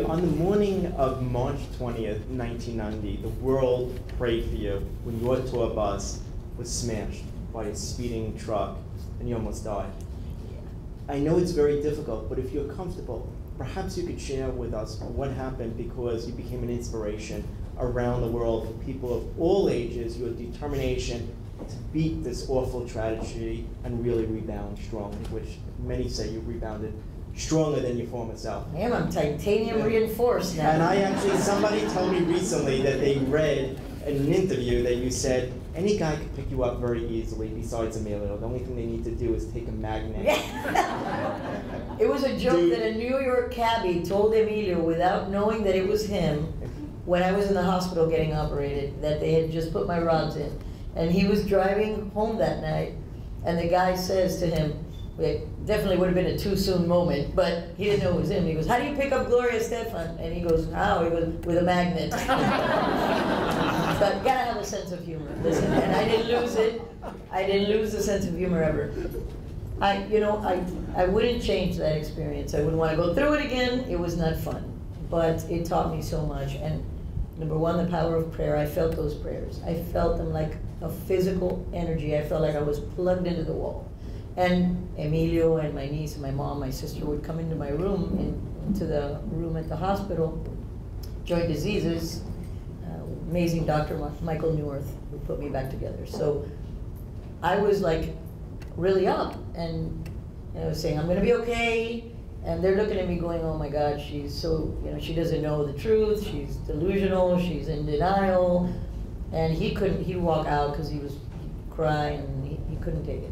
On the morning of March 20th, 1990, the world prayed for you when your tour bus was smashed by a speeding truck and you almost died. I know it's very difficult, but if you're comfortable, perhaps you could share with us what happened, because you became an inspiration around the world for people of all ages, your determination to beat this awful tragedy and really rebound strongly, which many say you rebounded stronger than your former self. I am. I'm titanium reinforced now. And I actually, somebody told me recently that they read in an interview that you said any guy could pick you up very easily besides Emilio. The only thing they need to do is take a magnet. It was a joke that a New York cabbie told Emilio, without knowing that it was him, when I was in the hospital getting operated, that they had just put my rods in. And he was driving home that night, and the guy says to him, it definitely would have been a too soon moment, but he didn't know it was him. He goes, "How do you pick up Gloria Estefan?" And he goes, "How?" He goes, "With a magnet." But you gotta have a sense of humor. Listen, and I didn't lose it. I didn't lose the sense of humor ever. I wouldn't change that experience. I wouldn't want to go through it again. It was not fun, but it taught me so much. And number one, the power of prayer. I felt those prayers. I felt them like a physical energy. I felt like I was plugged into the wall. And Emilio and my niece and my mom, my sister would come into my room, into the room at the hospital, joint diseases, amazing Dr. Michael Newirth, who put me back together. So I was like really up, and I was saying, I'm gonna be okay. And they're looking at me going, oh my God, she's so, she doesn't know the truth, she's delusional, she's in denial. And he'd walk out because he'd cry and he couldn't take it.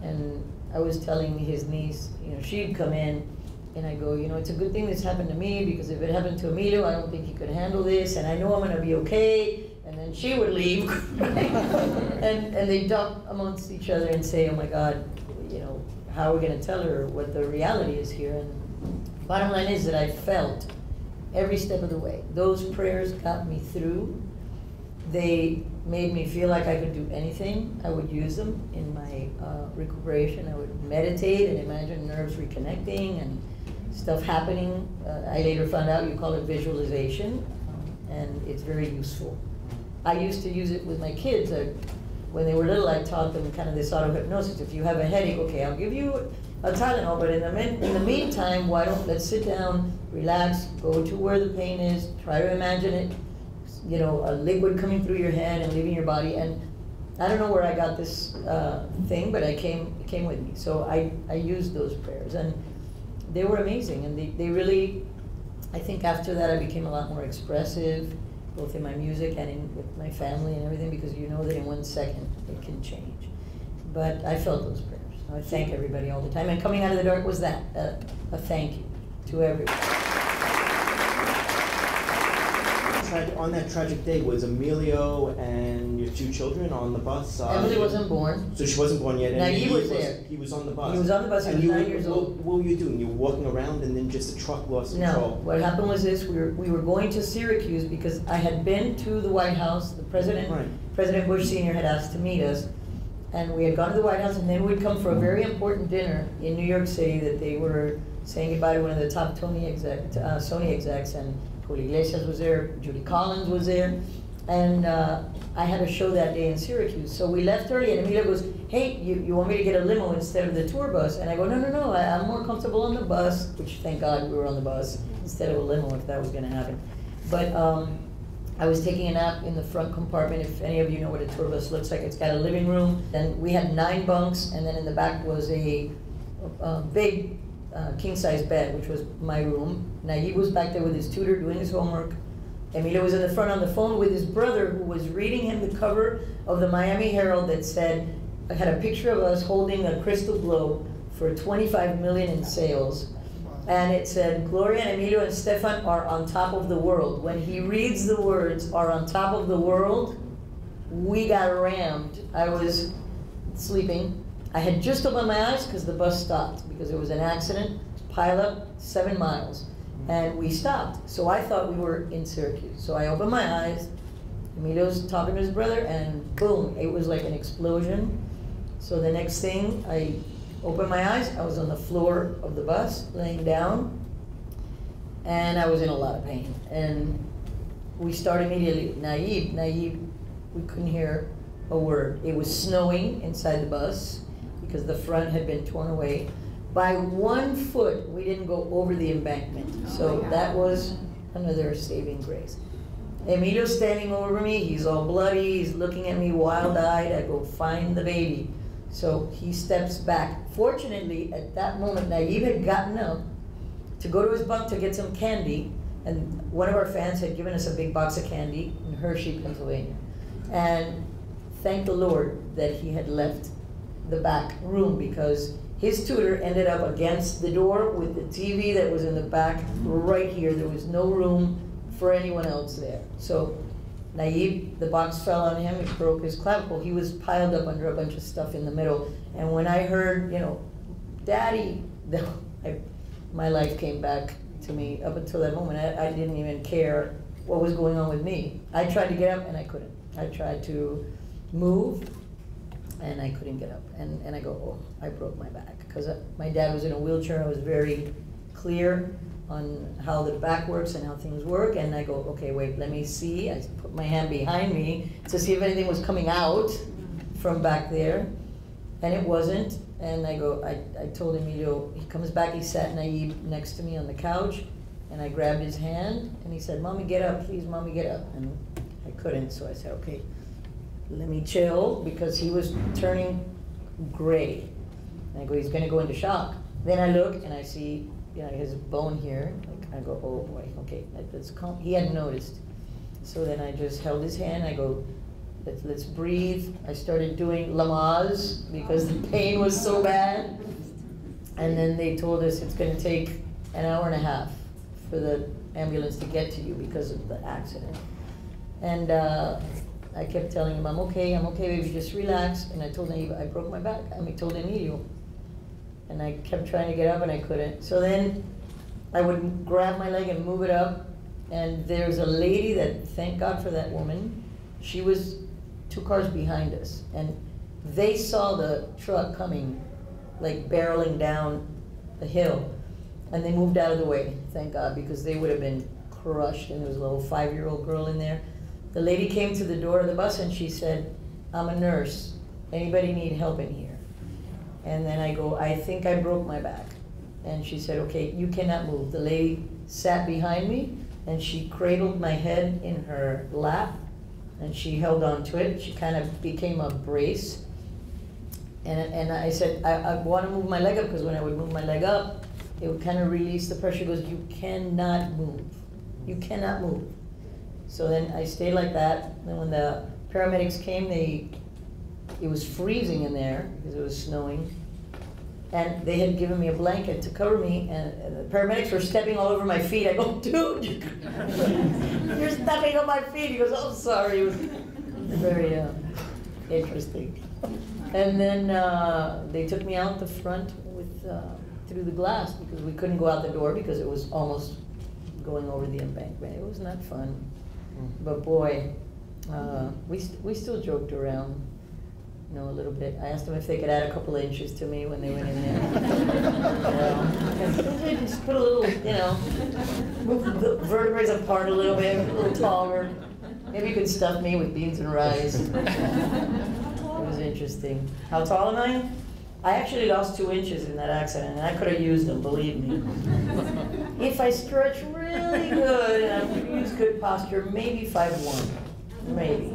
And I was telling his niece, she'd come in, and I go, it's a good thing this happened to me, because if it happened to Emilio, I don't think he could handle this, and I know I'm going to be okay. And then she would leave, and they'd talk amongst each other and say, oh my God, how are we going to tell her what the reality is here? And bottom line is that I felt every step of the way. Those prayers got me through. They made me feel like I could do anything. I would use them in my recuperation. I would meditate and imagine nerves reconnecting and stuff happening. I later found out you call it visualization, and it's very useful. I used to use it with my kids. When they were little, I taught them kind of this auto-hypnosis. If you have a headache, okay, I'll give you a Tylenol, but in the meantime, let's sit down, relax, go to where the pain is, try to imagine it, a liquid coming through your head and leaving your body. And I don't know where I got this thing, but it came with me. So I used those prayers, and they were amazing. And they really, I think after that I became a lot more expressive, both in my music and with my family and everything, because you know that in 1 second it can change. But I felt those prayers. I thank everybody all the time. And coming out of the dark was that, a thank you to everyone. On that tragic day, was Emilio and your 2 children on the bus? Emily wasn't born. So she wasn't born yet. And no, he was there. He was on the bus. He was on the bus. He was 9 years old. What were you doing? You were walking around, and then just the truck lost control? No. What happened was this: we were going to Syracuse because I had been to the White House. The president, President Bush Sr. had asked to meet us, and we had gone to the White House, and then we'd come for a very important dinner in New York City that they were saying goodbye to one of the top Sony execs, and Julio Iglesias was there, Judy Collins was there, and I had a show that day in Syracuse. So we left early, and Emilio goes, hey, you want me to get a limo instead of the tour bus? And I go, no, I'm more comfortable on the bus, which thank God we were on the bus instead of a limo if that was gonna happen. But I was taking a nap in the front compartment. If any of you know what a tour bus looks like, it's got a living room, and we had 9 bunks, and then in the back was a big king-size bed, which was my room. Nagib was back there with his tutor doing his homework. Emilio was in the front on the phone with his brother, who was reading him the cover of the Miami Herald that said, I had a picture of us holding a crystal globe for 25 million in sales. And it said, Gloria and Emilio Estefan are on top of the world. When he reads the words, are on top of the world, we got rammed. I was sleeping. I had just opened my eyes because the bus stopped, because it was an accident, pile up 7 miles, and we stopped. So I thought we were in Syracuse. So I opened my eyes, Emilio's talking to his brother, and boom, it was like an explosion. So the next thing, I opened my eyes, I was on the floor of the bus, laying down, and I was in a lot of pain. And we started immediately, naive, we couldn't hear a word. It was snowing inside the bus because the front had been torn away. By 1 foot, we didn't go over the embankment. So that was another saving grace. Emilio's standing over me, he's all bloody, he's looking at me wild-eyed. I go, find the baby. So he steps back. Fortunately, at that moment, Naive had gotten up to go to his bunk to get some candy, and one of our fans had given us a big box of candy in Hershey, Pennsylvania. And thank the Lord that he had left the back room, because his tutor ended up against the door with the TV that was in the back right here. There was no room for anyone else there. So Naive, the box fell on him, it broke his clavicle. He was piled up under a bunch of stuff in the middle. And when I heard, you know, Daddy, my life came back to me. Up until that moment, I didn't even care what was going on with me. I tried to get up and I couldn't. I tried to move and I couldn't get up. And I go, oh, I broke my back. Because my dad was in a wheelchair. I was very clear on how the back works and how things work. And I go, okay, wait, let me see. I put my hand behind me to see if anything was coming out from back there. And it wasn't. And I go, I told Emilio, he comes back, he sat Naive next to me on the couch, and I grabbed his hand, and he said, Mommy, get up, please, Mommy, get up. And I couldn't, so I said, okay, let me chill, because he was turning gray. And I go, he's gonna go into shock. Then I look, and I see, you know, his bone here. Like, I go, oh boy, okay, let's calm. He hadn't noticed. So then I just held his hand, I go, let's breathe. I started doing Lamaze because the pain was so bad. And then they told us it's gonna take an hour and a half for the ambulance to get to you because of the accident. And I kept telling him, I'm okay, baby, just relax. And I told him, I broke my back. I told Emilio. And I kept trying to get up and I couldn't. So then I would grab my leg and move it up. And there's a lady that, thank God for that woman, she was 2 cars behind us, and they saw the truck coming, like barreling down the hill, and they moved out of the way, thank God, because they would have been crushed, and there was a little 5-year-old girl in there. The lady came to the door of the bus and she said, I'm a nurse, anybody need help in here? And then I go, I think I broke my back. And she said, okay, you cannot move. The lady sat behind me and she cradled my head in her lap, and she held on to it. She kind of became a brace. And I said, I want to move my leg up, because when I would move my leg up, it would kind of release the pressure. It goes, you cannot move. You cannot move. So then I stayed like that. Then when the paramedics came, it was freezing in there because it was snowing. And they had given me a blanket to cover me, and the paramedics were stepping all over my feet. I go, dude, you're stepping on my feet. He goes, oh, sorry. It was very interesting. And then they took me out the front with through the glass, because we couldn't go out the door because it was almost going over the embankment. It was not fun. But boy, we still joked around. You know, a little bit. I asked them if they could add a couple of inches to me when they went in there. Just put a little, you know, move the vertebrae apart a little bit, a little taller. Maybe you could stuff me with beans and rice. It was interesting. How tall am I? I actually lost 2 inches in that accident, and I could have used them, believe me. If I stretch really good and I use good posture, maybe 5'1", maybe.